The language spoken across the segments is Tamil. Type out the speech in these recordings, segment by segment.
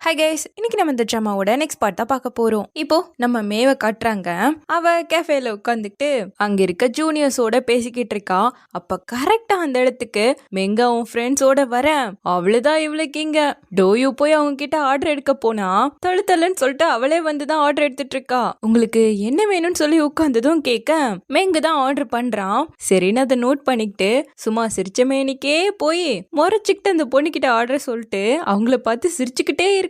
ஹாய் கைஸ், இன்னைக்கு நம்ம இந்த ட்ராமாவோட நெக்ஸ்ட் பார்ட் தான் பார்க்க போறோம். இப்போ நம்ம மேவை காட்டுறாங்க. அவ கேஃபேல உட்காந்துக்கிட்டு அங்க இருக்க ஜூனியர்ஸோட பேசிக்கிட்டு இருக்கா. அப்ப கரெக்டா அந்த இடத்துக்கு மெங்க அவன் ஃப்ரெண்ட்ஸோட வர அவளுதான் இவளுக்கு இங்க டோயூ போய் அவங்க கிட்ட ஆர்டர் எடுக்க போனா தழுத்தலன்னு சொல்லிட்டு அவளே வந்துதான் ஆர்டர் எடுத்துட்டு இருக்கா. உங்களுக்கு என்ன வேணும்னு சொல்லி உட்காந்ததும் கேட்க மெங்க தான் ஆர்டர் பண்றான். சரின்னு அதை நோட் பண்ணிக்கிட்டு சும்மா சிரிச்ச மேனிக்கே போய் முறைச்சிக்கிட்டு அந்த பொண்ணுகிட்ட ஆர்டர் சொல்லிட்டு அவங்கள பார்த்து சிரிச்சுக்கிட்டே இருக்கா.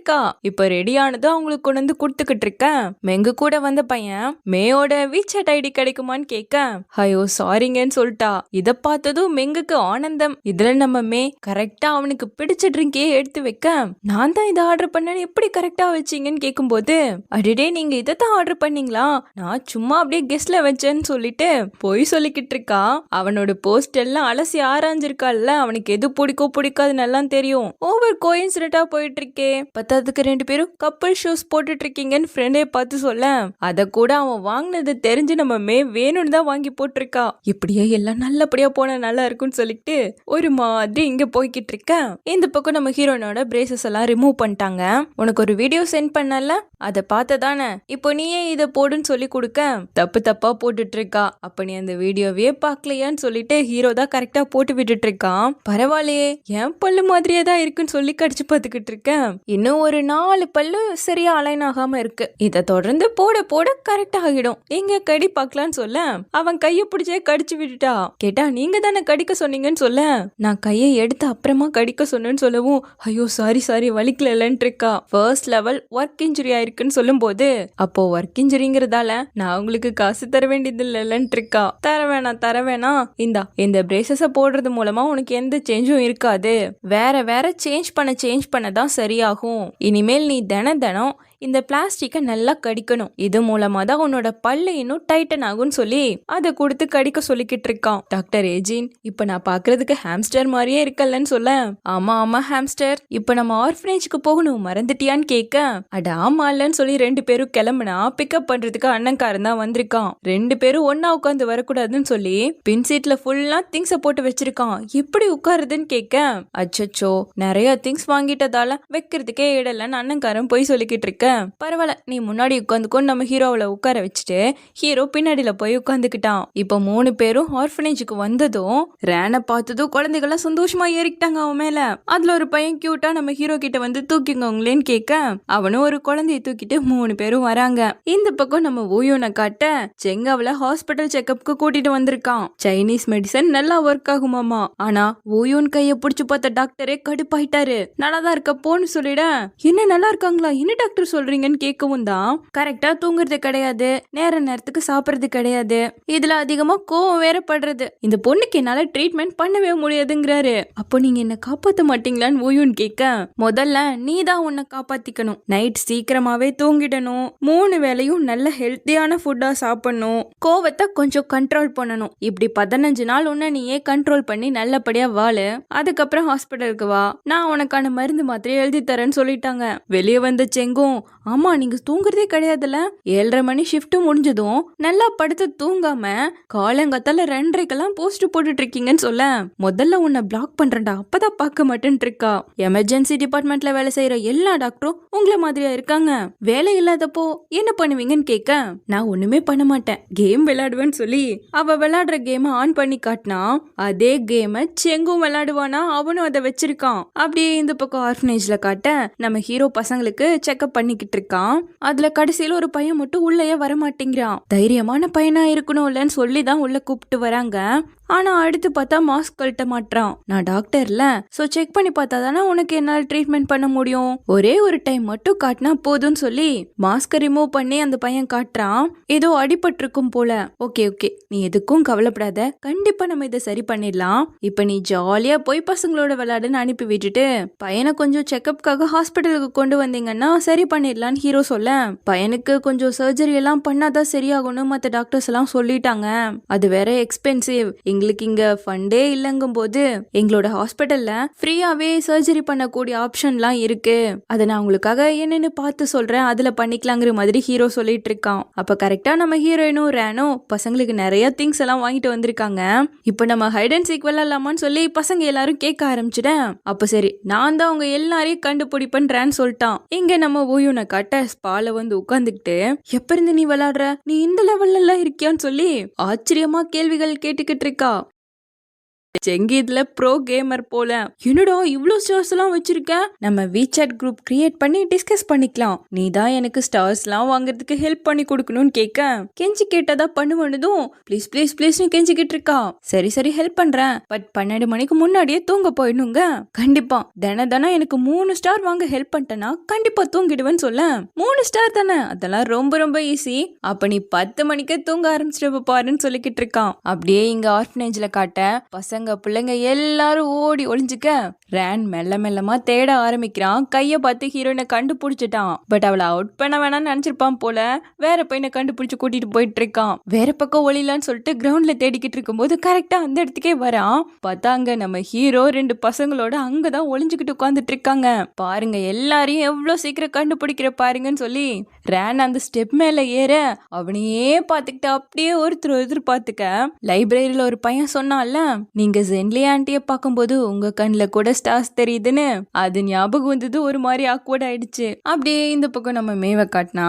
இப்ப ரெடியானது அவங்களுக்கு கொண்டு வந்து கொடுத்துக்கிட்டு இருக்கேன். மெங்க கூட வந்த பையன் மேயோட வீசாட் ஐடி கிடைக்குமான்னு கேட்க ஐயோ சாரிங்கன்னு சொல்லிட்டா. இத பார்த்ததும் மெங்குக்கு ஆனந்தம். இதுல நம்ம மே கரெக்டா அவனுக்கு பிடிச்ச ட்ரிங்கே எடுத்து வைக்க நான் தான் இதை ஆர்டர் பண்ணேன்னு எப்படி கரெக்டா வச்சீங்கன்னு கேட்கும்போது அடிடே நீங்க இதைத்தான் ஆர்டர் பண்ணீங்களா, நான் சும்மா அப்படியே கெஸ்ட்ல வச்சேன்னு சொல்லிட்டு பொய் சொல்லிக்கிட்டு இருக்கா. அவனோட போஸ்ட் எல்லாம் அலசி ஆராய்ஞ்சிருக்கால, அவனுக்கு எது பிடிக்கும் பிடிக்காதுன்னு எல்லாம் தெரியும். ஓவர் கோயின்சிடென்ட்டா போயிட்டு இருக்கே. பத்தாவதுக்கு 2 பேரும் கப்பல் ஷூஸ் போட்டுட்டு இருக்கீங்கன்னு ஃப்ரெண்டே பார்த்து சொல்ல அத கூட அவன் வாங்கினது தெரிஞ்சு நம்ம மே வேணும்னு தான் வாங்கி போட்டிருக்கா. இப்படியே எல்லாம் நல்லபடியா போனா நல்லா இருக்கும்னு சொல்லிட்டு ஒரு மாதிரி இங்க போய்கிட்டு இருக்க. இந்த பக்கம் நம்ம ஹீரோனோட பிரேசஸ் எல்லாம் ரிமூவ் பண்ணிட்டாங்க. உனக்கு ஒரு வீடியோ சென்ட் பண்ணல, அதை பார்த்ததானே இப்போ நீயே இதை போடுன்னு சொல்லி கொடுக்க தப்பு தப்பா போட்டுட்டு இருக்கா. அப்ப நீ அந்த வீடியோவே பார்க்கலையான்னு சொல்லிட்டு ஹீரோ தான் கரெக்டா போட்டு விட்டுட்டு இருக்கான். பரவாயில்லையே என் பல்லு மாதிரியே தான் இருக்குன்னு சொல்லி கடிச்சு பார்த்துக்கிட்டு இருக்கேன். இன்னும் ஒரு 4 பல்லு சரியா அலைன் ஆகாம இருக்கு. இத தொடர்ந்து போட போட கரெக்ட் ஆகிடும். எங்க கடி பார்க்கலான்னு சொல்ல அவன் கைய பிடிச்சே கடிச்சு விட்டுட்டா. கேட்டா நீங்க தானே கடிக்க சொன்னீங்கன்னு சொல்ல நான் கையை எடுத்து அப்புறமா கடிக்க சொன்னேன்னு சொல்லவும் ஐயோ சாரி வலிக்கலன்னு இருக்கா. ஃபர்ஸ்ட் லெவல் ஒர்க் இன்ஜுரி ஆயிருக்குன்னு சொல்லும் போது அப்போ ஒர்க் இன்ஜுரிங்கிறதால நான் உங்களுக்கு காசு தர வேண்டியது இல்லைன்னு இருக்கா. தர வேணாம் இந்த பிரேசஸ போடுறது மூலமா உனக்கு எந்த சேஞ்சும் இருக்காது. வேற சேஞ்ச் பண்ண தான் சரியாகும். இனிமேல் நீ தினம் இந்த பிளாஸ்டிக்கை நல்லா கடிக்கணும். இது மூலமா தான் உன்னோட பல்லு இன்னும் டைட்டன் ஆகும்னு சொல்லி அதை கொடுத்து கடிக்க சொல்லிக்கிட்டு இருக்கான். டாக்டர் ஏஜின் இப்ப நான் பாக்குறதுக்கு ஹாம்ஸ்டர் மாதிரியே இருக்கலன்னு சொல்ல ஆமா ஹாம்ஸ்டர் இப்ப நம்ம ஆர்ஃபனேஜ்க்கு போகணும் மறந்துட்டியான்னு கேட்க அட ஆமா இல்லன்னு சொல்லி 2 பேரும் கிளம்புனா பிக்கப் பண்றதுக்கு அண்ணன்காரன் தான் வந்திருக்கான். 2 பேரும் ஒன்னா உட்காந்து வரக்கூடாதுன்னு சொல்லி பின் சீட்ல ஃபுல்லா திங்ஸ போட்டு வச்சிருக்கான். எப்படி உட்காருதுன்னு கேட்க அச்சச்சோ நிறைய திங்ஸ் வாங்கிட்டதால வைக்கிறதுக்கே இடலன்னு அண்ணன்காரன் போய் சொல்லிக்கிட்டு இருக்க. பரவாயில்ல நீ முன்னாடி உட்காந்துக்கோ நம்ம ஹீரோவில் உட்கார வச்சுட்டு ஹீரோ பின்னாடியில போய் உட்காந்துக்கிட்டான். இப்போ 3 பேரும் ஆர்ஃபனேஜுக்கு வந்ததும் ரேனை பார்த்ததும் குழந்தைகள்லாம் சந்தோஷமா ஏறிக்கிட்டாங்க அவன் மேல. அதுல ஒரு பையன் கியூட்டா நம்ம ஹீரோ கிட்ட வந்து தூக்கிங்கங்களேன்னு கேட்க அவனும் ஒரு குழந்தைய தூக்கிட்டு 3 பேரும் வராங்க. இந்த பக்கம் நம்ம ஊயோனை காட்ட செங்காவில ஹாஸ்பிட்டல் செக்அப்க்கு கூட்டிட்டு வந்திருக்கான். சைனீஸ் மெடிசன் நல்லா ஒர்க் ஆகுமாமா. ஆனா ஊயோன் கைய புடிச்சு பார்த்த டாக்டரே கடுப்பாயிட்டாரு. நல்லாதான் இருக்க போன்னு சொல்லிட என்ன நல்லா இருக்காங்களா என்ன டாக்டர் சொல்றீங்கன்னு கேட்கவும் தான் கரெக்டா தூங்குறது கிடையாது, நேரத்துக்கு சாப்பிடுறது கிடையாது, இதுல அதிகமா கோவம் வேற படுறது. இந்த பொண்ணுக்கு என்னால ட்ரீட்மெண்ட் பண்ணவே முடியாதுங்கிறாரு. அப்போ நீங்க என்ன காப்பாத்த மாட்டீங்களான்னு ஊயுன்னு கேட்க முதல்ல நீ தான் உன்னை காப்பாத்திக்கணும். நைட் சீக்கிரமாவே தூங்கிடணும், 3 வேளையும் நல்ல ஹெல்த்தியான ஃபுட்டா சாப்பிடணும், கோவத்தை கொஞ்சம் கண்ட்ரோல் பண்ணணும். இப்படி 15 நாள் உன்னை நீயே கண்ட்ரோல் பண்ணி நல்லபடியா வாழு. அதுக்கப்புறம் ஹாஸ்பிட்டலுக்கு வா, நான் உனக்கான மருந்து மாத்திரை எழுதி தரேன்னு சொல்லிட்டாங்க. வெளியே வந்த செங்கும் ஆமா நீங்க தூங்குறதே கிடையாதுல, 7:30 மணி ஷிஃப்ட் முடிஞ்சதும் நல்லா படுத்து தூங்காம காலங்கத்தால 2:30க்கெல்லாம் போஸ்ட் போட்டுட்டு இருக்கீங்கன்னு சொல்ல முதல்ல உன்னை பிளாக் பண்றேன்டா அப்பதான் பார்க்க மாட்டேன்னு இருக்கா. எமர்ஜென்சி டிபார்ட்மெண்ட்ல வேலை செய்யற எல்லா டாக்டரும் உங்களை மாதிரியா இருக்காங்க, வேலை இல்லாதப்போ என்ன பண்ணுவீங்கன்னு கேட்க நான் ஒண்ணுமே பண்ண மாட்டேன் கேம் விளையாடுவேன்னு சொல்லி அவ விளையாடுற கேம ஆன் பண்ணி காட்டினா அதே கேம செங்கும் விளையாடுவானா அவனும் அதை வச்சிருக்கான். அப்படியே இந்த பக்கம் ஆர்ஃபனேஜ்ல காட்ட நம்ம ஹீரோ பசங்களுக்கு செக்அப் பண்ணிக்கிட்டு இருக்கான். அதுல கடைசியில ஒரு பையன் மட்டும் உள்ளேயே வரமாட்டேங்கிறான். தைரியமான பையனா இருக்கணும் இல்லன்னு சொல்லிதான் உள்ள கூப்பிட்டு வராங்க. ஆனா அடுத்து பார்த்தா மாஸ்க் கழட்ட மாட்டான். நான் டாக்டர்ல சோ செக் பண்ணி பார்த்தா தானே உனக்கு என்னால ட்ரீட்மெண்ட் பண்ண முடியும், ஒரே ஒரு டைம் மட்டும் காட்டினா போதும்னு சொல்லி மாஸ்க ரிமூவ் பண்ணி அந்த பையன் காட்டுறான். ஏதோ அடிபட்டிருக்கும் போல. ஓகே நீ எதுக்கும் கவலைப்படாத, கண்டிப்பா நம்ம இதை சரி பண்ணிடலாம். இப்ப நீ ஜாலியா போய் பசங்களோட விளையாடுன்னு அனுப்பி விட்டுட்டு பையனை கொஞ்சம் செக்அப்காக ஹாஸ்பிட்டலுக்கு கொண்டு வந்தீங்கன்னா சரி பண்ணிடலான்னு ஹீரோ சொல்ல பையனுக்கு கொஞ்சம் சர்ஜரி எல்லாம் பண்ணாதான் சரியாகணும் மத்த டாக்டர்ஸ் எல்லாம் சொல்லிட்டாங்க, அது வேற எக்ஸ்பென்சிவ், இங்க எங்களுக்கு இங்க ஃபண்டே இல்லங்கும் போது எங்களோட ஹாஸ்பிட்டல்ல ஃப்ரீயாவே சர்ஜரி பண்ணக்கூடிய ஆப்ஷன்லாம் இருக்கு, அதை நான் உங்களுக்காக என்னன்னு பார்த்து சொல்றேன், அதுல பண்ணிக்கலாங்கிற மாதிரி ஹீரோ சொல்லிட்டு இருக்கான். அப்ப கரெக்டா நம்ம ஹீரோயினும் ரேனோ பசங்களுக்கு நிறைய திங்ஸ் எல்லாம் வாங்கிட்டு வந்திருக்காங்க. இப்ப நம்ம ஹைட் அண்ட் சீக் விளையாடலாமான்னு சொல்லி பசங்க எல்லாரும் கேட்க ஆரம்பிச்சிட்டேன். அப்ப சரி நான் தான் அவங்க எல்லாரையும் கண்டுபிடிப்பேன்னு சொல்லிட்டான். இங்க நம்ம ஓயுனை காட்ட ஸ்பால வந்து உட்காந்துக்கிட்டு எப்ப இருந்து நீ விளையாடுற, நீ இந்த லெவல்ல எல்லாம் இருக்கியான்னு சொல்லி ஆச்சரியமா கேள்விகள் கேட்டுக்கிட்டு இருக்கா. செங்கி இதுல ப்ரோ கேமர் போல. என்னடா இவ்ளோ ஸ்டார்ஸ் எல்லாம் வச்சிருக்க, நம்ம வீசாட் குரூப் கிரியேட் பண்ணி டிஸ்கஸ் பண்ணிக்கலாம், நீ தான் எனக்கு ஸ்டார்ஸ் எல்லாம் வாங்குறதுக்கு ஹெல்ப் பண்ணி கொடுக்கணும்னு கேட்க கெஞ்சி கேட்டதா பண்ணுவனதும் ப்ளீஸ் ப்ளீஸ் ப்ளீஸ்னு கெஞ்சிக்கிட்டு இருக்கா. சரி சரி ஹெல்ப் பண்றேன், பட் 12 மணிக்கு முன்னாடியே தூங்க போயிடணுங்க. கண்டிப்பா தினம் எனக்கு 3 ஸ்டார் வாங்க ஹெல்ப் பண்ணிட்டேன்னா கண்டிப்பா தூங்கிடுவேன்னு சொல்ல. 3 ஸ்டார் தானே, அதெல்லாம் ரொம்ப ரொம்ப ஈஸி, அப்ப நீ 10 மணிக்கே தூங்க ஆரம்பிச்சிட்டு பாருன்னு சொல்லிக்கிட்டு இருக்கான். அப்படியே இங்க ஆர்ஃபனேஜ்ல காட்ட பசங்க பிள்ளைங்க எல்லாரும் ஓடி ஒளிஞ்சுக்க ரேன் மெல்ல மெல்லமா தேட ஆரம்பிக்கிறான். கைய பார்த்து ஹீரோயினை கண்டுபிடிச்சிட்டான். பட் அவளை அவுட் பண்ண வேணாம்னு நினைச்சிருப்பான் போல. வேற பையனை கண்டுபிடிச்சு கூட்டிட்டு போயிட்டு இருக்கான். வேற பக்கம் ஒளிலான்னு சொல்லிட்டு கிரவுண்ட்ல தேடிக்கிட்டு இருக்கும் போது கரெக்டா அந்த இடத்துக்கே வரான். பார்த்தா அங்க நம்ம ஹீரோ 2 பசங்களோட அங்கதான் ஒளிஞ்சுக்கிட்டு உட்காந்துட்டு இருக்காங்க. பாருங்க எல்லாரையும் எவ்வளவு சீக்கிரம் கண்டுபிடிக்கிற பாருங்கன்னு சொல்லி ரேன் அந்த ஸ்டெப் மேல ஏற அவனையே பார்த்துக்கிட்டு அப்படியே ஒருத்தர் பார்த்துக்க. லைப்ரரியில ஒரு பையன் சொன்னான்ல, நீங்க ஜென்லி ஆண்டிய பார்க்கும்போது உங்க கண்ணுல கூட ஸ்டார்ஸ் தெரியுதுன்னு, அது ஞாபகம் வந்தது. ஒரு மாதிரி ஆக்வர்ட் ஆயிடுச்சு. அப்படியே இந்த பக்கம் நம்ம மேவ காட்டினா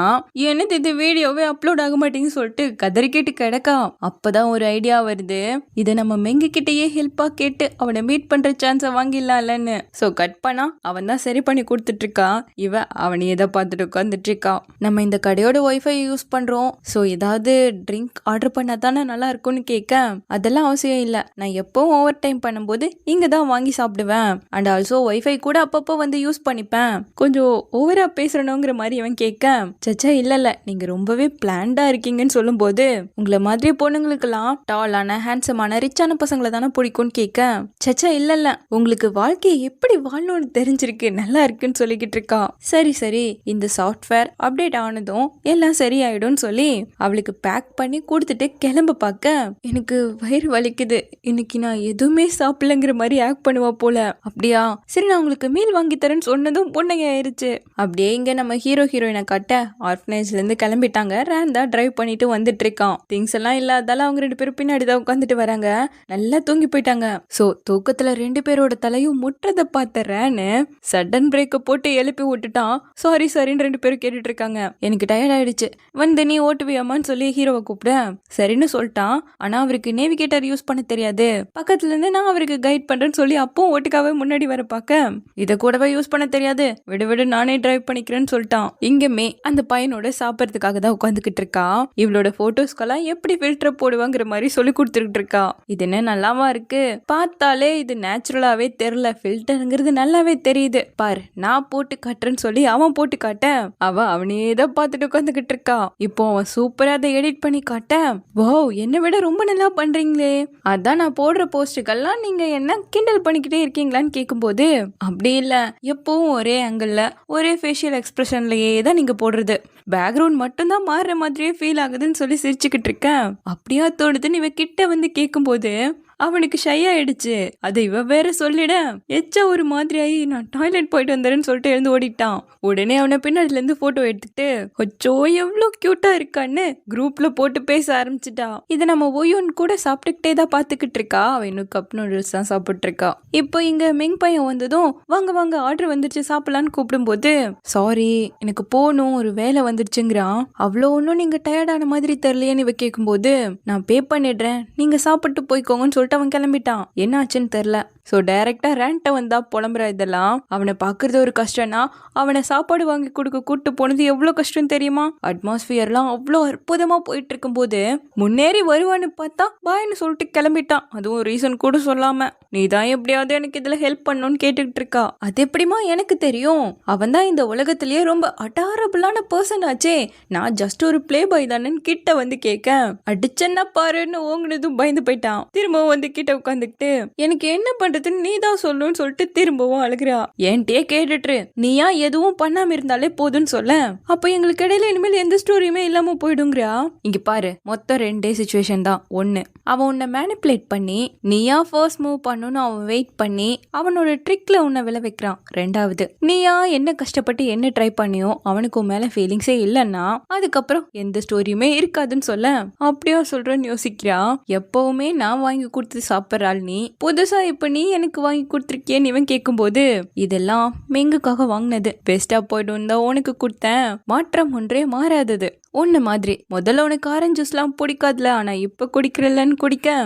என்னது இது வீடியோவே அப்லோட் ஆக மாட்டேங்குன்னு சொல்லிட்டு கதறிக்கிட்டு கிடக்கா. அப்பதான் ஒரு ஐடியா வருது, இதை நம்ம மெங்க கிட்டயே ஹெல்ப்பா கேட்டு அவனை மீட் பண்ற சான்ஸை வாங்கிடலாம்லன்னு. சோ கட் பண்ணா அவன் தான் சரி பண்ணி கொடுத்துட்டு இருக்கான். இவ அவனையே தான் பார்த்துட்டு உட்காந்துட்டு இருக்கா. நம்ம இந்த கடையோட ஒய்ஃபை யூஸ் பண்றோம், சோ ஏதாவது ட்ரிங்க் ஆர்டர் பண்ணா தானே நல்லா இருக்கும்னு கேட்க அதெல்லாம் அவசியம் இல்லை, நான் எப்பவும் ஓவர் டைம் பண்ணும்போது இங்க தான் வாங்கி சாப்பிடுவேன், அண்ட் ஆல்சோ ஒய்ஃபை கூட அப்பப்போ வந்து யூஸ் பண்ணிப்பேன், கொஞ்சம் ஓவரா பேசுறணுங்கிற மாதிரி அவன் கேட்க சச்சா இல்ல நீங்க ரொம்பவே பிளான்டா இருக்கீங்கன்னு சொல்லும் போது உங்களை மாதிரி பொண்ணுங்களுக்கெல்லாம் டாலான ஹேண்ட்ஸமான ரிச்சான பசங்களை தானே பிடிக்கும்னு கேட்க சச்சா இல்ல உங்களுக்கு வாழ்க்கையை எப்படி வாழணும்னு தெரிஞ்சிருக்கு, நல்லா இருக்குன்னு சொல்லிக்கிட்டு இருக்கா. சரி சரி இந்த சாஃப்ட்வேர் அப்டேட் ஆனதும் எல்லாம் சரியாயிடும் சொல்லி அவளுக்கு பேக் பண்ணி கொடுத்துட்டு கிளம்ப பார்க்க எனக்கு வயிறு வலிக்குது, இன்னைக்கு நான் எதுவுமே சாப்பிடலங்கிற மாதிரி ஆக்ட் பண்ணுவா போல. அப்படியா சரி நான் உங்களுக்கு மீல் வாங்கி தரேன்னு சொன்னதும் பொண்ணுங்க ஆயிருச்சு. அப்படியே இங்க நம்ம ஹீரோ ஹீரோயினை காட்ட ஆர்ஃபனேஜ்ல இருந்து கிளம்பிட்டாங்க. ரேன் தான் டிரைவ் பண்ணிட்டு வந்துட்டு இருக்கான். திங்ஸ் எல்லாம் இல்லாதால அவங்க 2 பேரும் பின்னாடி தான் உட்காந்துட்டு வராங்க. நல்லா தூங்கி போயிட்டாங்க. சோ தூக்கத்துல 2 பேரோட தலையும் முற்றதை பார்த்த ரேனு சடன் பிரேக்க போட்டு எழுப்பி விட்டுட்டான். சாரி சாரின்னு 2 பேரும் கேட்டுட்டு இருக்காங்க. எனக்கு டயர்ட் ஆயிடுச்சு, வந்து நீ ஓட்டுவியாமான்னு சொல்லி ஹீரோவை கூப்பிட சரின்னு சொல்லிட்டான். ஆனா அவருக்கு நேவிகேட்டர் யூஸ் பண்ண தெரியாது, பக்கத்துல இருந்து நான் அவருக்கு கைட் பண்றேன்னு சொல்லி அப்போ ஓட்டுக்காவே முன்னாடி வர பார்க்க இதை கூடவே யூஸ் பண்ண தெரியாது, விடு நானே டிரைவ் பண்ணிக்கிறேன்னு சொல்லிட்டான். இங்கமே அந்த பையனோட சாப்பிட்றதுக்காக தான் உட்காந்துக்கிட்டு இருக்கா. இவளோட போட்டோஸ்க்கெல்லாம் எப்படி ஃபில்டர் போடுவாங்கிற மாதிரி சொல்லி கொடுத்துக்கிட்டு இருக்கா. இது என்ன நல்லாவா இருக்கு, பார்த்தாலே இது நேச்சுரலாவே தெரியல, ஃபில்டருங்கிறது நல்லாவே தெரியுது பாரு, நான் போட்டு காட்டுறேன்னு சொல்லி அவன் போட்டு காட்ட அவனையே தான் பார்த்துட்டு உட்காந்துக்கிட்டு இருக்கா. இப்போ அவன் சூப்பரா அதை எடிட் பண்ணி காட்ட வாவ் என்னை விட ரொம்ப நல்லா பண்றீங்களே, அதான் நான் போடுற போஸ்டுக்கெல்லாம் நீங்க என்ன கிண்டல் பண்ணிக்கிட்டே இருக்கீங்களான்னு கேட்கும்போது அப்படி இல்ல, எப்பவும் ஒரே ஆங்கிள் ஒரே ஃபேஷியல் எக்ஸ்பிரஷன்லயே தான் நீங்க போடுறது, பேக்ரவுண்ட் மட்டும்தான் மாறுற மாதிரியே ஃபீல் ஆகுதுன்னு சொல்லி சிரிச்சுக்கிட்டு இருக்கேன். அப்படியா தோணுதுன்னு இவ கிட்ட வந்து கேட்கும்போது அவனுக்கு ஷை ஆயிடுச்சு. அதை இவ வேற சொல்லிட எச்சா ஒரு மாதிரி ஆகி நான் டாய்லெட் போயிட்டு வந்துறேன்னு சொல்லிட்டு எழுந்து ஓடிட்டான். உடனே அவனை பின்னாடில இருந்து போட்டோ எடுத்துட்டு கொச்சோ எவ்வளோ கியூட்டா இருக்கான்னு குரூப்ல போட்டு பேச ஆரம்பிச்சுட்டா. இதை நம்ம ஓயோன் கூட சாப்பிட்டுக்கிட்டே தான் பாத்துக்கிட்டு இருக்கா. அவன் இன்னும் கப் நூடுல்ஸ் தான் சாப்பிட்டு இருக்கா. இப்போ இங்க மெங் பையன் வந்ததும் வாங்க ஆர்டர் வந்துருச்சு சாப்பிடலான்னு கூப்பிடும் போது சாரி எனக்கு போகணும் ஒரு வேலை வந்துருச்சுங்கிறான். அவ்வளோ ஒன்னும் நீங்க டயர்டான மாதிரி தெரியலையேன்னு இவ கேட்கும் போது நான் பே பண்ணிடுறேன் நீங்க சாப்பிட்டு போய்க்கோங்கன்னு சொல்லிட்டு அவன் கிளம்பிட்டான். என்ன ஆச்சுன்னு தெரியல. ஸோ டைரக்டா ரேண்ட்ட வந்தா புலம்புற இதெல்லாம் அவனை பாக்குறது ஒரு கஷ்டம்னா அவனை சாப்பாடு வாங்கி கொடுக்க கூட்டு போனது எவ்வளவு கஷ்டம் தெரியுமா. அட்மாஸ்பியர்லாம் அவ்வளோ அற்புதமா போயிட்டு இருக்கும் போது முன்னேறி வருவான்னு பார்த்தா பாய்னு சொல்லிட்டு கிளம்பிட்டான். அதுவும் ரீசன் கூட சொல்லாம நீ தான் எப்படியாவது எனக்கு இதுல ஹெல்ப் பண்ணணும்னு கேட்டுக்கிட்டு இருக்கா. அது எப்படிமா எனக்கு தெரியும், அவன் தான் இந்த உலகத்திலேயே ரொம்ப அடாரபிளான பர்சன் ஆச்சே, நான் ஜஸ்ட் ஒரு பிளே பாய் தானேன்னு கிட்ட வந்து கேட்க அடிச்சன்னா பாருன்னு ஓங்குனதும் பயந்து போயிட்டான். திரும்ப வந்து கிட்ட உட்காந்துக்கிட்டு எனக்கு என்ன பண்றதுன்னு நீ தான் சொல்லணும்னு சொல்லிட்டு திரும்பவும் அழுகிறா. என்கிட்டயே கேட்டுட்டு நீயா எதுவும் பண்ணாம இருந்தாலே போதுன்னு சொல்ல, அப்ப எங்களுக்கு இடையில இனிமேல் எந்த ஸ்டோரியுமே இல்லாம போயிடுங்கிறா. இங்க பாரு, மொத்தம் 2 சிச்சுவேஷன் தான். ஒன்னு, அவன் உன்னை மேனிப்புலேட் பண்ணி நீயா ஃபர்ஸ்ட் மூவ் பண்ணணும்னு அவன் வெயிட் பண்ணி அவனோட ட்ரிக்ல உன்னை விளை வைக்கிறான். 2வது, நீயா என்ன கஷ்டப்பட்டு என்ன ட்ரை பண்ணியோ அவனுக்கு உன் மேல ஃபீலிங்ஸே இல்லைன்னா அதுக்கப்புறம் எந்த ஸ்டோரியுமே இருக்காதுன்னு சொல்ல, அப்படியா சொல்றேன்னு யோசிக்கிறா. எப்பவுமே நான் வாங்கி கொடுத்து சாப்பிட்றாள் நீ, புதுசா இப்ப நீ எனக்கு வாங்கி கொடுத்துருக்கியன்னு இவன் கேட்கும்போது இதெல்லாம் மெங்குக்காக வாங்கினது, பெஸ்டா போய்டும் தான் உனக்கு கொடுத்தேன், மாற்றம் ஒன்றே மாறாதது. ஒன்னு மாதிரி முதல்ல உனக்கு ஆரஞ்சு ஜூஸ்லாம் பிடிக்காதுல, ஆனா இப்ப குடிக்கிறல்லன்னு குடிக்க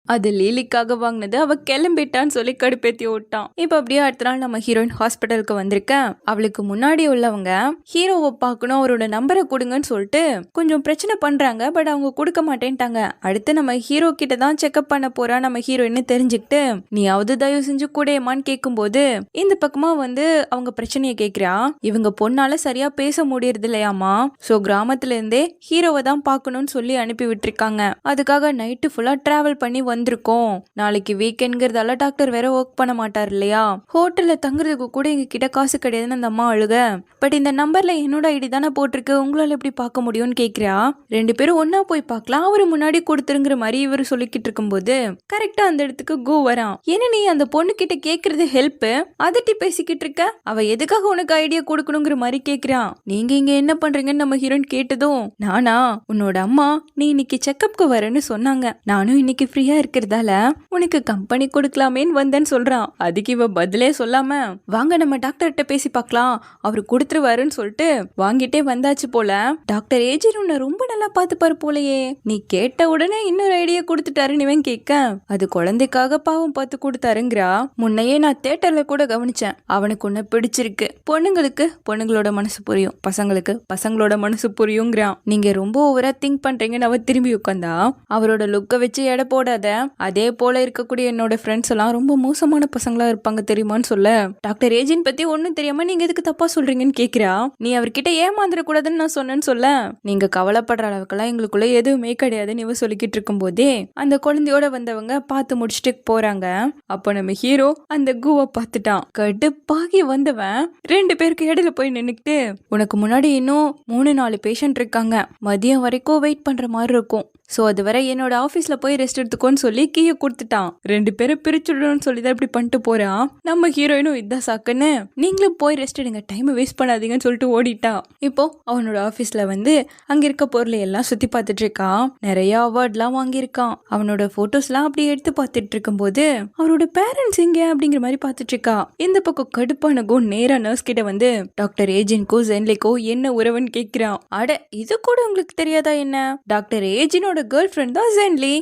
அது லீலிக்காக வாங்கினது, அவ கிளம்பிட்டான்னு சொல்லி கடுப்பேத்தி விட்டான். இப்ப அப்படியே அடுத்த நாள் நம்ம ஹீரோயின் ஹாஸ்பிட்டலுக்கு வந்திருக்க. அவளுக்கு முன்னாடி உள்ளவங்க ஹீரோவை பார்க்கணும், அவரோட நம்பரை கொடுங்கன்னு சொல்லிட்டு கொஞ்சம் பிரச்சனை பண்றாங்க. பட் அவங்க கொடுக்க மாட்டேன்ட்டாங்க. அடுத்து நம்ம ஹீரோ கிட்ட தான் செக்அப் பண்ண போறா நம்ம ஹீரோயின்னு தெரிஞ்சுக்கிட்டு நீயாவது தயவு செஞ்சு கூடயமான்னு கேட்கும்போது இந்த பக்கமா வந்து அவங்க பிரச்சனையை கேட்கிறா. இவங்க பொண்ணால சரியா பேச முடியறது இல்லையாமா. சோ கிராமத்துல இருந்தே ஹீரோவை தான் பார்க்கணும்னு சொல்லி அனுப்பி விட்டுருக்காங்க. அதுக்காக நைட்டு ஃபுல்லா டிராவல் பண்ணி வந்திருக்கோம். நாளைக்கு வீக்கெண்ட்ங்கிறதால டாக்டர் வேற ஒர்க் பண்ண மாட்டார் இல்லையா, ஹோட்டல்ல தங்குறதுக்கு கூட எங்க கிட்ட காசு கிடையாதுன்னு அந்த அம்மா அழுக. பட் இந்த நம்பர்ல என்னோட ஐடி தானே போட்டிருக்கு, உங்களால எப்படி பார்க்க முடியும்னு கேக்குறா. 2 பேரும் ஒன்னா போய் பார்க்கலாம், அவரு முன்னாடி கொடுத்துருங்கிற மாதிரி இவரு சொல்லிக்கிட்டு இருக்கும்போது கரெக்டா அந்த இடத்துக்கு கோ வரான். என்ன நீ அந்த பொண்ணு கிட்ட கேக்குறது ஹெல்ப், அதட்டி பேசிக்கிட்டு இருக்க, அவ எதுக்காக உனக்கு ஐடியா கொடுக்கணுங்கிற மாதிரி கேக்குறான். நீங்க இங்க என்ன பண்றீங்கன்னு நம்ம ஹீரோயின் கேட்டதும், நானா உன்னோட அம்மா நீ இன்னைக்கு செக்அப்க்கு வரேன்னு சொன்னாங்க, நானும் இன்னைக்கு ஃப்ரீயா இருக்கிறதால உனக்கு கம்பெனி கொடுக்கலாமேன்னு வந்தேன்னு சொல்றான். அதுக்கு இவ பதிலே சொல்லாம வாங்க நம்ம டாக்டர்கிட்ட பேசி பார்க்கலாம், அவரு கொடுத்துருவாருன்னு சொல்லிட்டு வாங்கிட்டே வந்தாச்சு போல. டாக்டர் ஏஜின் உன்னை ரொம்ப நல்லா பார்த்துப்பாரு போலயே, நீ கேட்ட உடனே இன்னொரு ஐடியா கொடுத்துட்டாருன்னு இவன் கேட்க, அது குழந்தைக்காக பாவம் பார்த்து கொடுத்தாருங்கிறா. முன்னையே நான் தியேட்டர்ல கூட கவனிச்சேன், அவனுக்கு உன்னை பிடிச்சிருக்கு, பொண்ணுங்களுக்கு பொண்ணுங்களோட மனசு புரியும், பசங்களுக்கு பசங்களோட மனசு புரியுங்கிறான். நீங்க ரொம்ப ஓவரா திங்க் பண்றீங்கன்னு அவ திரும்பி உட்காந்தா. அவரோட லுக்கை வச்சு எடை போடாத, அதே போல இருக்கக்கூடிய என்னோட ஃப்ரெண்ட்ஸ் எல்லாம் ரொம்ப மோசமான பசங்களா இருப்பாங்க தெரியுமான்னு சொல்ல, டாக்டர் ஏஜின் பத்தி ஒன்னும் தெரியாம நீங்க எதுக்கு தப்பா சொல்றீங்கன்னு கேக்குறா. நீ அவர்கிட்ட ஏமாந்துட கூடாதுன்னு நான் சொன்னேன்னு சொல்ல, நீங்க கவலைப்படுற அளவுக்குலாம் எங்களுக்குள்ள எதுவுமே கிடையாதுன்னு இவ சொல்லிக்கிட்டு இருக்கும் போதே அந்த குழந்தையோட வந்தவங்க பார்த்து முடிச்சுட்டு போறாங்க. அப்போ நம்ம ஹீரோ அந்த கூவை பார்த்துட்டான். கடுப்பாகி வந்தவன் 2 பேருக்கு இடையில போய் நின்னுக்கிட்டு, உனக்கு முன்னாடி இன்னும் 3-4 பேஷண்ட் இருக்காங்க, மதியம் வரைக்கும் வெயிட் பண்ற மாதிரி இருக்கும், சோ அதுவரை என்னோட ஆபீஸ்ல போய் ரெஸ்ட் எடுத்துக்கோன்னு சொல்லி கீயை கொடுத்துட்டான். 2 பேரும் பிரிச்சுடணும்னு சொல்லி தான் இப்படி பண்ணிட்டு போறான். நம்ம ஹீரோயினும் இதான் சாக்குன்னு நீங்களும் போய் ரெஸ்ட் எடுங்க, டைம் வேஸ்ட் பண்ணாதீங்கன்னு சொல்லிட்டு ஓடிட்டான். இப்போ அவனோட ஆபீஸ்ல வந்து அங்க இருக்க பொருளை எல்லாம் சுத்தி பார்த்துட்டு இருக்கான். நிறைய அவார்ட்லாம் வாங்கியிருக்கான். அவனோட போட்டோஸ்லாம் அப்படி எடுத்து பார்த்துட்டு இருக்கும் போது அவரோட பேரண்ட்ஸ் எங்க அப்படிங்கிற மாதிரி பார்த்துட்டு இருக்கா. இந்த பக்கம் கடுப்பான கோ நேரா நர்ஸ் கிட்ட வந்து டாக்டர் ஏஜின்கோ ஜென்லிக்கோ என்ன உறவுன்னு கேட்கிறான். அட இது கூட உங்களுக்கு தெரியாதா என்ன, டாக்டர் ஏஜினோட கேர்ள் ஃப்ரெண்ட் தான் ஜென்லி,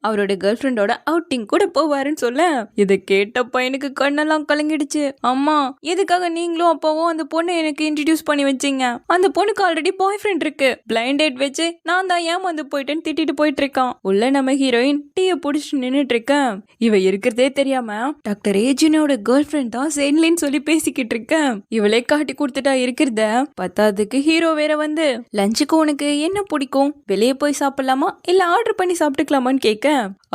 அவரோட கேர்ள் ஃப்ரெண்டோட அவுட்டிங் கூட போவாருன்னு சொல்ல, இதை கேட்ட பையனுக்கு கண்ணெல்லாம் கலங்கிடுச்சு. அம்மா எதுக்காக நீங்களும் அப்பாவும் அந்த பொண்ணை எனக்கு இன்ட்ரடியூஸ் பண்ணி வச்சீங்க, அந்த பொண்ணுக்கு ஆல்ரெடி பாய் ஃப்ரெண்ட் இருக்கு, பிளைண்ட் டேட் வச்சு நான் தான் ஏமாந்து போயிட்டேன்னு திட்டிட்டு போயிட்டு இருக்கான். உள்ள நம்ம ஹீரோயின் டீயை புடிச்சு நின்னுட்டு இருக்கேன். இவ இருக்கிறதே தெரியாம டாக்டர் ஏஜினோட கேர்ள் ஃப்ரெண்ட் தான் ஜென்லின்னு சொல்லி பேசிக்கிட்டு இருக்கேன். இவளே காட்டி கொடுத்துட்டா இருக்கிறத. பத்தாவதுக்கு ஹீரோ வேற வந்து லஞ்சுக்கு உனக்கு என்ன பிடிக்கும், வெளியே போய் சாப்பிடலாம் இல்ல ஆர்டர் பண்ணி சாப்பிட்டுக்கலாமான்னு கேட்க,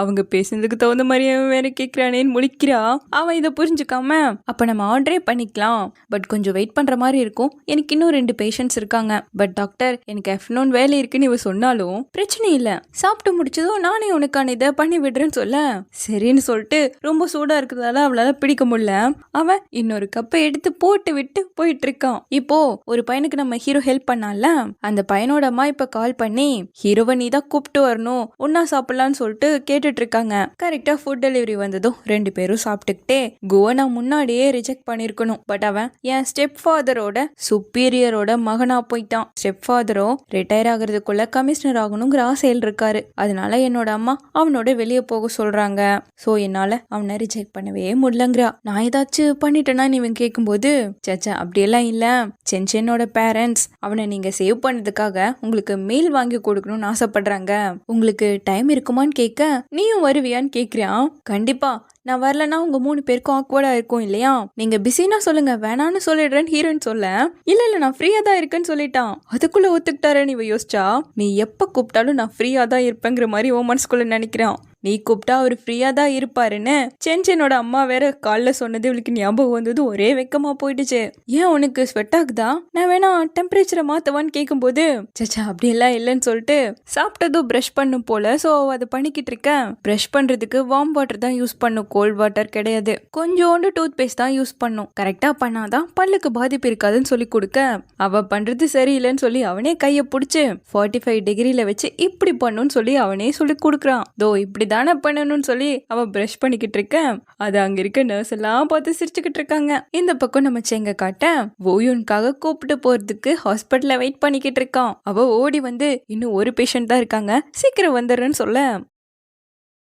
அவங்க பேசுனதுக்கு தகுந்த மாதிரி அவன் வேற கேட்கிறானேன்னு முழிக்கிறா. அவன் இதை புரிஞ்சுக்காம அப்ப நம்ம ஆர்டரே பண்ணிக்கலாம், பட் கொஞ்சம் வெயிட் பண்ற மாதிரி இருக்கும், எனக்கு இன்னும் 2 பேஷண்ட்ஸ் இருக்காங்க, பட் டாக்டர் எனக்கு ஆஃப்டர்நூன் வேலை இருக்குன்னு இவ சொன்னாலும் பிரச்சனை இல்ல, சாப்பிட்டு முடிச்சதும் நானே உனக்கான இதை பண்ணி விடுறேன்னு சொல்ல, சரின்னு சொல்லிட்டு ரொம்ப சூடா இருக்கிறதால அவளால பிடிக்க முடியல. அவன் இன்னொரு கப்பை எடுத்து போட்டு விட்டு போயிட்டு இருக்கான். இப்போ ஒரு பையனுக்கு நம்ம ஹீரோ ஹெல்ப் பண்ணால, அந்த பையனோட அம்மா இப்ப கால் பண்ணி ஹீரோவை நீ தான் கூப்பிட்டு வரணும், ஒன்னா சாப்பிடலான்னு சொல்லிட்டு கேட்டுட்டு இருக்காங்க. கரெக்டா ஃபுட் டெலிவரி வந்ததும் 2 பேரும் சாப்பிட்டுக்கிட்டே கோவா நான் முன்னாடியே ரிஜெக்ட் பண்ணிருக்கணும், பட் அவன் என் ஸ்டெப் ஃபாதரோட சுப்பீரியரோட மகனா போயிட்டான். ஸ்டெப் ஃபாதரோ ரிட்டையர் ஆகிறதுக்குள்ள கமிஷனர் ஆகணுங்கிற ஆசையில் இருக்காரு. அதனால என்னோட அம்மா அவனோட வெளியே போக சொல்றாங்க. சோ என்னால அவனை ரிஜெக்ட் பண்ணவே முடியலங்கிறா. நான் ஏதாச்சும் பண்ணிட்டேன்னா இவன் கேட்கும்போது, சச்சா அப்படியெல்லாம் இல்ல, சென்சனோட பேரண்ட்ஸ் அவனை நீங்க சேவ் பண்ணதுக்காக உங்களுக்கு மீல் வாங்கி கொடுக்கணும்னு ஆசைப்படுறாங்க, உங்களுக்கு டைம் இருக்குமான்னு கேட்க, நீயும் வருவியான்னு கேக்குறான். கண்டிப்பா நான் வரலன்னா உங்க 3 பேருக்கும் ஆக்வர்டா இருக்கும் இல்லையா, நீங்க பிஸினா சொல்லுங்க, வேணான்னு சொல்லிடுறேன்னு ஹீரோயின் சொல்ல, இல்ல நான் ஃப்ரீயா தான் இருக்கேன்னு சொல்லிட்டான். அதுக்குள்ள ஒத்துக்கிட்டாரன்னு இவ யோசிச்சா, நீ எப்ப கூப்பிட்டாலும் நான் ஃப்ரீயா தான் இருப்பேங்கிற மாதிரி உன் மனசுக்குள்ள நினைக்கிறான். நீ கூப்பிட்டா அவர் ஃப்ரீயா தான் இருப்பாருன்னு சென்சனோட அம்மா வேற காலைல சொன்னது இவளுக்கு ஞாபகம் வந்தது. ஒரே வெக்கமா போயிடுச்சு. ஏன் உனக்கு ஸ்வெட் ஆகுதா, நான் வேணா டெம்பரேச்சரை மாத்தவான்னு கேட்கும்போது சச்சா அப்படியெல்லாம் இல்லைன்னு சொல்லிட்டு சாப்பிட்டதும் ப்ரஷ் பண்ணும் போல. ஸோ அதை பண்ணிக்கிட்டு இருக்கேன். ப்ரஷ் பண்றதுக்கு வார்ம் வாட்டர் தான் யூஸ் பண்ணும், கோல்ட் வாட்டர் கிடையாது. கொஞ்சோண்டு டூத் பேஸ்ட் தான் யூஸ் பண்ணும். கரெக்டா பண்ணாதான் பல்லுக்கு பாதிப்பு இருக்காதுன்னு சொல்லி கொடுக்க அவ பண்றது சரியில்லைன்னு சொல்லி அவனே கையை பிடிச்சு 45 டிகிரில வச்சு இப்படி பண்ணுன்னு சொல்லி அவனே சொல்லி கொடுக்குறான். தோ இப்படிதானே பண்ணணும்னு சொல்லி அவ ப்ரஷ் பண்ணிக்கிட்டு இருக்க. அது அங்க இருக்க நர்ஸ் எல்லாம் பார்த்து சிரிச்சுக்கிட்டு இருக்காங்க. இந்த பக்கம் நம்ம செங்க காட்ட ஓயூனுக்காக கூப்பிட்டு போறதுக்கு ஹாஸ்பிட்டல்ல வெயிட் பண்ணிக்கிட்டு இருக்கான். அவ ஓடி வந்து இன்னும் ஒரு பேஷண்ட் தான் இருக்காங்க, சீக்கிரம் வந்துடுறேன்னு சொல்ல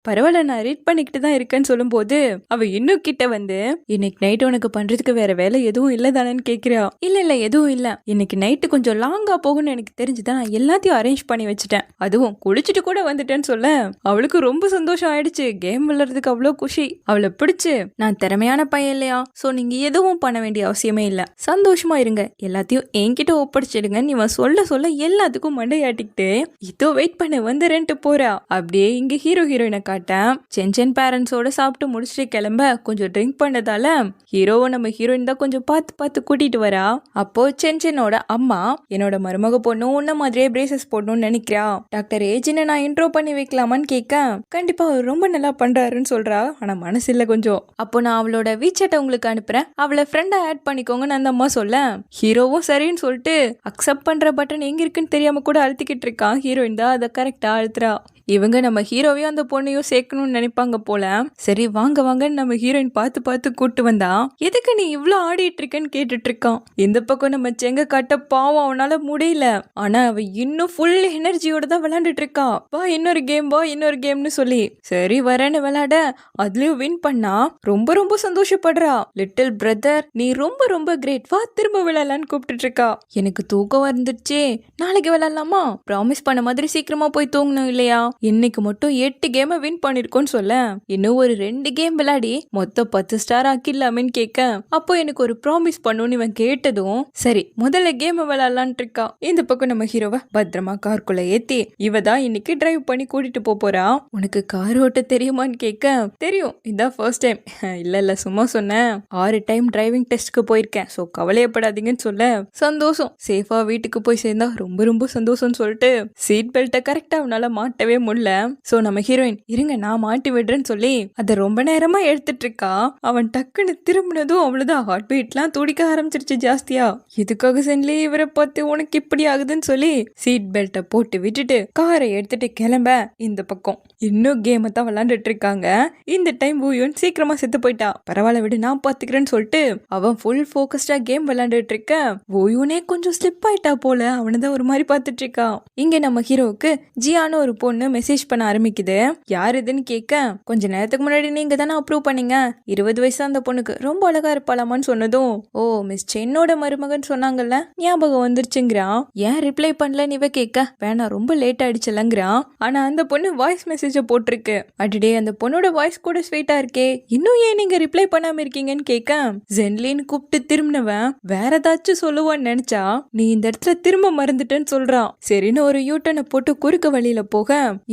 பரவாயில்ல நான் ரீட் பண்ணிக்கிட்டு தான் இருக்கேன்னு சொல்லும்போது அவ இன்னும் கிட்ட வந்து இன்னைக்கு நைட் உனக்கு பண்றதுக்கு வேற வேலை எதுவும் இல்ல தானேன்னு கேக்குறா. இல்ல எதுவும் இல்ல, இன்னைக்கு நைட்டு கொஞ்சம் லாங்கா போகும்னு எனக்கு தெரிஞ்சுதான் நான் எல்லாத்தையும் அரேஞ்ச் பண்ணி வச்சுட்டேன், அதுவும் குளிச்சுட்டு கூட வந்துட்டேன்னு சொல்ல அவளுக்கு ரொம்ப சந்தோஷம் ஆயிடுச்சு. கேம் விளையாடுறதுக்கு அவ்வளவு குஷி. அவளை பிடிச்சு நான் திறமையான பையன் இல்லையா, சோ நீங்க எதுவும் பண்ண வேண்டிய அவசியமே இல்ல, சந்தோஷமா இருங்க, எல்லாத்தையும் என்கிட்ட ஒப்படைச்சிடுங்க. இவன் சொல்ல சொல்ல எல்லாத்துக்கும் மண்டையாட்டிக்கிட்டு இதோ வெயிட் பண்ண வந்துறேன்ட்டு போறா. அப்படியே இங்க ஹீரோயினை காட்டேன். சென்சன் பேரண்ட்ஸோட சாப்பிட்டு முடிச்சுட்டு கிளம்ப கொஞ்சம் ட்ரிங்க் பண்ணதால ஹீரோவை நம்ம ஹீரோயின் தான் கொஞ்சம் பார்த்து கூட்டிட்டு வரா. அப்போ சென்சனோட அம்மா என்னோட மருமக பொண்ணு உன்ன மாதிரியே பிரேசஸ் போடணும்னு நினைக்கிறா, டாக்டர் ஏஜினை நான் இன்ட்ரோ பண்ணி வைக்கலாமான்னு கேட்க கண்டிப்பா அவர் ரொம்ப நல்லா பண்றாருன்னு சொல்றா. ஆனா மனசு இல்ல கொஞ்சம். அப்போ நான் அவளோட வீச்சட்டை உங்களுக்கு அனுப்புறேன், அவளை ஃப்ரெண்டா ஆட் பண்ணிக்கோங்கன்னு அந்த அம்மா சொல்ல ஹீரோவும் சரின்னு சொல்லிட்டு அக்செப்ட் பண்ற பட்டன் எங்க இருக்குன்னு தெரியாம கூட அழுத்திக்கிட்டு இருக்கான். ஹீரோயின் தான் அதை கரெக்டா அழுத்துறா. இவங்க நம்ம ஹீரோவையும் அந்த பொண்ணையும் சேர்க்கணும்னு நினைப்பாங்க போல. சரி வாங்கன்னு நம்ம ஹீரோயின் பார்த்து கூட்டு வந்தா எதுக்கு நீ இவ்ளோ ஆடிட்டு இருக்கன்னு கேட்டுட்டு இருக்கான். இந்த பக்கம் நம்ம செங்க காட்ட பாவம் அவனால முடியல. ஆனா அவ இன்னும் ஃபுல் எனர்ஜியோட தான் விளையாண்டுட்டு இருக்கா. வா இன்னொரு கேம்னு சொல்லி சரி வரேன்னு விளையாட அதுலயும் வின் பண்ணா ரொம்ப சந்தோஷப்படுறா. லிட்டில் பிரதர் நீ ரொம்ப கிரேட், வா திரும்ப விளையாடலான்னு கூப்பிட்டு இருக்கா. எனக்கு தூக்கம் வந்துடுச்சு, நாளைக்கு விளையாடலாமா, ப்ராமிஸ் பண்ண மாதிரி சீக்கிரமா போய் தூங்கணும் இல்லையா, இன்னைக்கு மட்டும் 8 கேம் வின் பண்ணிருக்கோன்னு சொல்ல இன்னும் ஒரு 2 கேம் விளையாடி மொத்தம் 10 ஸ்டார் ஆக்கிடலாமேன்னு கேட்க அப்போ எனக்கு ஒரு ப்ராமிஸ் பண்ணுன்னு இவன் கேட்டதும் சரி முதல்ல கேம் விளையாடலான் இருக்கா. இந்த பக்கம் நம்ம ஹீரோவை பத்திரமா காருக்குள்ள ஏத்தி இவ தான் இன்னைக்கு டிரைவ் பண்ணி கூட்டிட்டு போறா. உனக்கு கார் ஓட்ட தெரியுமான்னு கேட்க தெரியும், இதான் ஃபர்ஸ்ட் டைம். இல்ல சும்மா சொன்னேன், 6 டைம் டிரைவிங் டெஸ்ட்க்கு போயிருக்கேன், சோ கவலையப்படாதீங்கன்னு சொல்ல சந்தோஷம், சேஃபா வீட்டுக்கு போய் சேர்ந்தா ரொம்ப சந்தோஷம்னு சொல்லிட்டு சீட் பெல்ட்டை கரெக்டா அவனால மாட்டவே முடியல. சோ நம்ம ஹீரோயின் இருங்க நான் மாட்டி விடுறேன்னு சொல்லி அதை ரொம்ப நேரமா எடுத்துட்டு இருக்கா. அவன் டக்குன்னு திரும்பினதும் அவ்வளவுதான் ஹார்ட் பீட்லாம் துடிக்க ஆரம்பிச்சிருச்சு ஜாஸ்தியா. இதுக்காக சென்லி இவரை பார்த்து உனக்கு இப்படி ஆகுதுன்னு சொல்லி சீட் பெல்ட்டை போட்டு விட்டுட்டு காரை எடுத்துட்டு கிளம்ப இந்த பக்கம் இன்னும் கேமை தான் விளையாண்டுட்டு இருக்காங்க. இந்த டைம் ஊயூன் சீக்கிரமா செத்து போயிட்டா. பரவாயில்ல விடு நான் பாத்துக்கிறேன்னு சொல்லிட்டு அவன் ஃபுல் போக்கஸ்டா கேம் விளையாண்டுட்டு இருக்க ஊயூனே கொஞ்சம் ஸ்லிப் ஆயிட்டா போல, அவனதான் ஒரு மாதிரி பாத்துட்டு இருக்கா. இங்க நம்ம ஹீரோவுக்கு ஜியான்னு ஒரு பொண்ணு மெசேஜ் பண்ண ஆரம்பிக்குது. யார் இதுன்னு கேட்க கொஞ்ச நேரத்துக்கு முன்னாடி நீங்க தானே அப்ரூவ் பண்ணீங்க, 20 வயசு அந்த பொண்ணுக்கு ரொம்ப அழகா இருப்பாளாமான்னு சொன்னதும் ஓ மிஸ் சென்னோட மருமகன் சொன்னாங்கல்ல ஞாபகம் வந்துருச்சுங்கிறான். ஏன் ரிப்ளை பண்ணலன்னு இவ கேட்க வேணா ரொம்ப லேட் ஆயிடுச்சுலங்கிறான். ஆனா அந்த பொண்ணு வாய்ஸ் மெசேஜ போட்டிருக்கு. அடிடே அந்த பொண்ணோட வாய்ஸ் கூட ஸ்வீட்டா இருக்கே, இன்னும் ஏன் நீங்க ரிப்ளை பண்ணாம இருக்கீங்கன்னு கேட்க ஜென்லின்னு கூப்பிட்டு திரும்பினவன் வேற ஏதாச்சும் சொல்லுவான்னு நினைச்சா நீ இந்த இடத்துல திரும்ப மறந்துட்டேன்னு சொல்றான். சரின்னு ஒரு யூட்டனை போட்டு குறுக்க வழியில போக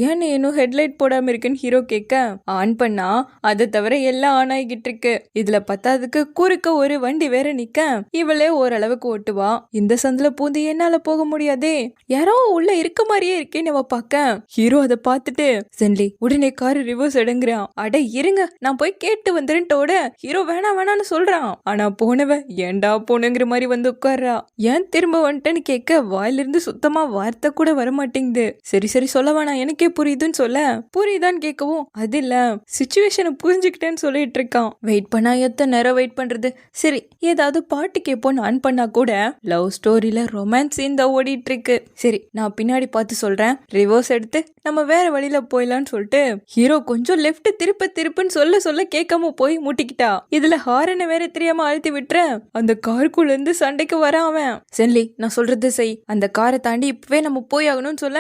ஏன்னு இன்னும் ஹெட்லைட் போடாம இருக்குன்னு ஹீரோ கேட்க ஆன் பண்ணா அதை தவிர எல்லாம் ஆன் ஆகிட்டு இருக்கு. இதுல பத்தாவதுக்கு குறுக்க ஒரு வண்டி வேற நிக்க இவளே ஓரளவுக்கு ஓட்டுவா. இந்த சந்தில பூந்து என்னால போக முடியாதே, யாரோ உள்ள இருக்க மாதிரியே இருக்கேன்னு அவ பாக்க ஹீரோ அதை பார்த்துட்டு சென்லி உடனே காரு ரிவர்ஸ் எடுங்கிறான். அட இருங்க நான் போய் கேட்டு வந்துருன்ட்டோட ஹீரோ வேணான்னு சொல்றான். ஆனா போனவ ஏண்டா போனுங்கிற மாதிரி வந்து உட்கார்றா. ஏன் திரும்ப வந்துட்டேன்னு கேட்க வாயிலிருந்து சுத்தமா வார்த்தை கூட வரமாட்டேங்குது. சரி சொல்ல வேணாம் எனக்கே புரியுதுன்னு சொல்ல புரியுதான்னு கேட்கவும் அது இல்ல சிச்சுவேஷனை புரிஞ்சுக்கிட்டேன்னு சொல்லிட்டு இருக்கான். வெயிட் பண்ணா எத்தனை நேரம் வெயிட் பண்றது, சரி ஏதாவது பாட்டு கேட்போன்னு ஆன் பண்ணா கூட லவ் ஸ்டோரியில ரொமான்ஸ் சீன் தான் ஓடிட்டு இருக்கு. சரி நான் பின்னாடி பார்த்து சொல்றேன், ரிவர்ஸ் எடுத்து நம்ம வேற வழியில போயிடலான்னு சொல்லிட்டு ஹீரோ கொஞ்சம் லெஃப்ட் திருப்புன்னு சொல்ல கேட்காம போய் முட்டிக்கிட்டா. இதுல ஹாரனை வேற தெரியாம அழுத்தி விட்டுற அந்த காருக்குள்ள இருந்து சண்டைக்கு வர அவன். சென்லி நான் சொல்றது செய், அந்த காரை தாண்டி இப்பவே நம்ம போய் ஆகணும்னு சொல்ல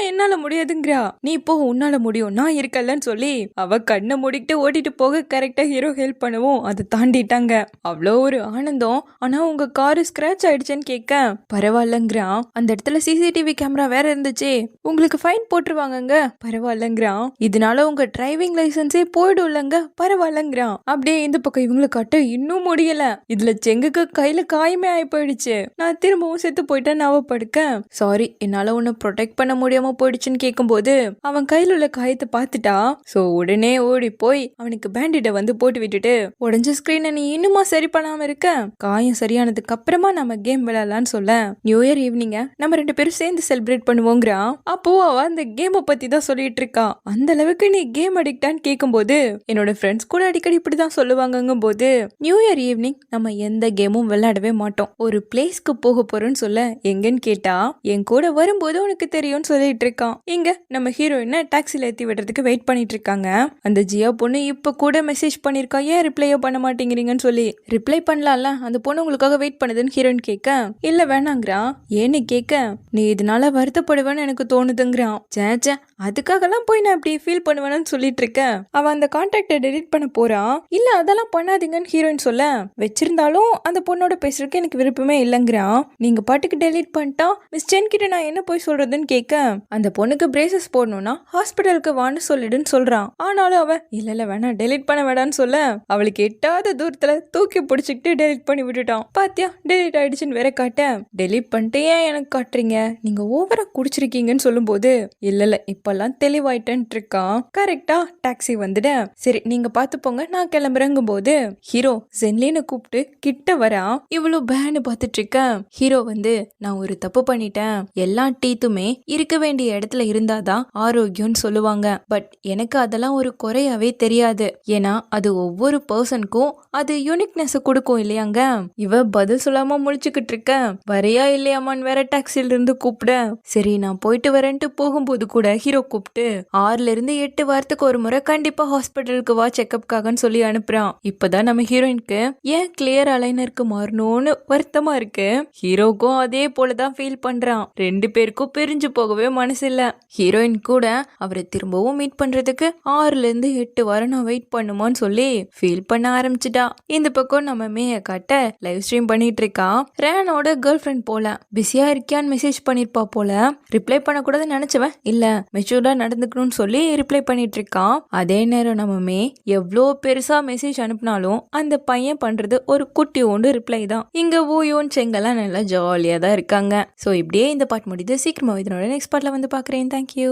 என்னால முடியாதுங்கிறா. வேண்டாம், நீ போ, உன்னால முடியும், நான் இருக்கலன்னு சொல்லி அவ கண்ணை மூடிக்கிட்டு ஓட்டிட்டு போக கரெக்டா ஹீரோ ஹெல்ப் பண்ணுவோம். அதை தாண்டிட்டாங்க. அவ்வளோ ஒரு ஆனந்தம். ஆனா உங்க காரு ஸ்கிராச் ஆயிடுச்சுன்னு கேட்க பரவாயில்லங்கிறான். அந்த இடத்துல சிசிடிவி கேமரா வேற இருந்துச்சு, உங்களுக்கு ஃபைன் போட்டுருவாங்கங்க. பரவாயில்லங்கிறான். இதனால உங்க டிரைவிங் லைசன்ஸே போயிடும்லங்க. பரவாயில்லங்கிறான். அப்படியே இந்த பக்கம் இவங்களை கட்ட இன்னும் முடியல. இதுல செங்குக்கு கையில காயமே ஆகி போயிடுச்சு. நான் திரும்பவும் செத்து போயிட்டேன். நான் படுக்க சாரி, என்னால உன்னை ப்ரொடெக்ட் பண்ண முடியாம போயிடுச்சுன்னு கேட்கும்போது அவன் கையில உள்ள காயத்தை பார்த்துட்டா. சோ உடனே ஓடி போய் அவனுக்கு பேண்டிட வந்து போட்டு விட்டுட்டு, உடஞ்ச ஸ்கிரீனை நீ இன்னுமா சரி பண்ணாம இருக்க, காயம் சரியானதுக்கு அப்புறமா நம்ம கேம் விளையாடலான்னு சொல்ல, நியூ இயர் ஈவினிங்க நம்ம 2 பேரும் சேர்ந்து செலிப்ரேட் பண்ணுவோங்கிறான். அப்போ அவ அந்த கேமை பத்தி தான் சொல்லிட்டு இருக்கா. அந்த அளவுக்கு நீ கேம் அடிக்டான்னு கேட்கும்போது என்னோட ஃப்ரெண்ட்ஸ் கூட அடிக்கடி இப்படிதான் சொல்லுவாங்கங்கும் போது, நியூ இயர் ஈவினிங் நம்ம எந்த கேமும் விளையாடவே மாட்டோம். ஒரு பிளேஸ்க்கு போக போறோம்னு சொல்ல, எங்கன்னு கேட்டா என் கூட வரும்போது உனக்கு தெரியும்னு சொல்லிட்டு இருக்கான். இங்க நம்ம ஹீரோயினை டாக்ஸில ஏத்தி விடுறதுக்கு வெயிட் பண்ணிட்டு இருக்காங்க. அந்த ஜியா பொண்ணு இப்ப கூட மெசேஜ் பண்ணிருக்கா, ஏன் ரிப்ளையோ பண்ண மாட்டேங்கிறீங்கன்னு சொல்லி. ரிப்ளை பண்ணலாம்ல, அந்த பொண்ணு உங்களுக்காக வெயிட் பண்ணுதுன்னு ஹீரோயின் கேட்க, இல்ல வேணாங்கிறான். ஏன்னு கேட்க, நீ இதனால வருத்தப்படுவேன்னு எனக்கு தோணுதுங்கிறான். சேச்சே, அதுக்காகலாம் போய் நான் இப்படி ஃபீல் பண்ணுவேன்னு சொல்லிட்டு இருக்க, அவன் அந்த கான்டாக்டை டெலிட் பண்ண போறான். இல்ல அதெல்லாம் பண்ணாதீங்கன்னு ஹீரோயின் சொல்ல, வச்சிருந்தாலும் அந்த பொண்ணோட பேசுறதுக்கு எனக்கு விருப்பமே இல்லைங்கிறான். நீங்க பாட்டுக்கு டெலிட் பண்ணிட்டா மிஸ் சென் கிட்ட நான் என்ன போய் சொல்றதுன்னு கேட்க, அந்த பொண்ணுக்கு பிரேசஸ் போடணும்னா ஹாஸ்பிட்டலுக்கு வான்னு சொல்லிடுன்னு சொல்றான். ஆனாலும் அவன் இல்ல வேணாம், டெலிட் பண்ண வேடான்னு சொல்ல, அவளுக்கு எட்டாத தூரத்துல தூக்கி பிடிச்சிக்கிட்டு டெலிட் பண்ணி விட்டுட்டான். பாத்தியா டெலிட் ஆயிடுச்சுன்னு வேற காட்ட, டெலிட் பண்ணிட்டு ஏன் எனக்கு காட்டுறீங்க, நீங்க ஓவரா குடிச்சிருக்கீங்கன்னு சொல்லும் போது, இல்ல இப்பெல்லாம் தெளிவாயிட்டேன்னு இருக்கான். கரெக்டா டாக்ஸி வந்துட, சரி நீங்க பாத்து போங்க நான் கிளம்புறங்கும் போது ஹீரோ ஜென்லின்னு கூப்பிட்டு கிட்ட வரா. இவ்வளவு பேன்னு பாத்துட்டு இருக்க, ஹீரோ வந்து நான் ஒரு தப்பு பண்ணிட்டேன், எல்லா டீத்துமே இருக்க வேண்டிய இடத்துல இருந்தாதான் ஆரோக்கியம்னு சொல்லுவாங்க, பட் எனக்கு அதெல்லாம் ஒரு குறையாவே தெரியாது, ஏன்னா அது ஒவ்வொரு பர்சனுக்கும் அது யூனிக்னஸ் கொடுக்கும் இல்லையாங்க. இவ பதில் சொல்லாம முழிச்சுக்கிட்டு இருக்க, வரையா இல்லையாமான்னு வேற டாக்ஸில இருந்து கூப்பிட, சரி நான் போயிட்டு வரேன்ட்டு போகும்போது கூட ஹீரோ கூப்பிட்டு 6 to 8 வாரத்துக்கு ஒரு முறை கண்டிப்பா ஹாஸ்பிட்டலுக்கு வா செக்அப்காகன்னு சொல்லி அனுப்புறான். இப்பதான் நம்ம ஹீரோயினுக்கு ஏன் கிளியர் அலைனருக்கு மாறணும்னு வருத்தமா இருக்கு. ஹீரோக்கும் அதே போலதான் ஃபீல் பண்றான். 2 பேருக்கும் பிரிஞ்சு போகவே மனசு இல்ல. ஹீரோயின் கூட அவரை திரும்பவும் மீட் பண்றதுக்கு 6 to 8 வாரம் நான் வெயிட் பண்ணுமான்னு சொல்லி ஃபீல் பண்ண ஆரம்பிச்சுட்டா. இந்த பக்கம் நம்ம மேய காட்ட லைவ் ஸ்ட்ரீம் பண்ணிட்டு இருக்கான். ரேனோட கேர்ள் ஃப்ரெண்ட் போல பிஸியா இருக்கியான்னு மெசேஜ் பண்ணிருப்பா போல. ரிப்ளை பண்ணக்கூடாதுன்னு நினைச்சவன் இல்ல மெச்சூர்டா நடந்துக்கணும்னு சொல்லி ரிப்ளை பண்ணிட்டு இருக்கான். அதே நேரம் நம்ம மே எவ்வளோ பெருசா மெசேஜ் அனுப்பினாலும் அந்த பையன் பண்றது ஒரு குட்டி ஒன்று ரிப்ளை தான். இங்க ஊயோன் செங்கெல்லாம் நல்லா ஜாலியா தான் இருக்காங்க. ஸோ இப்படியே இந்த பாட்டு முடியுது. சீக்கிரமா இதனோட நெக்ஸ்ட் பார்ட்ல வந்து பாக்குறேன். தேங்க்யூ.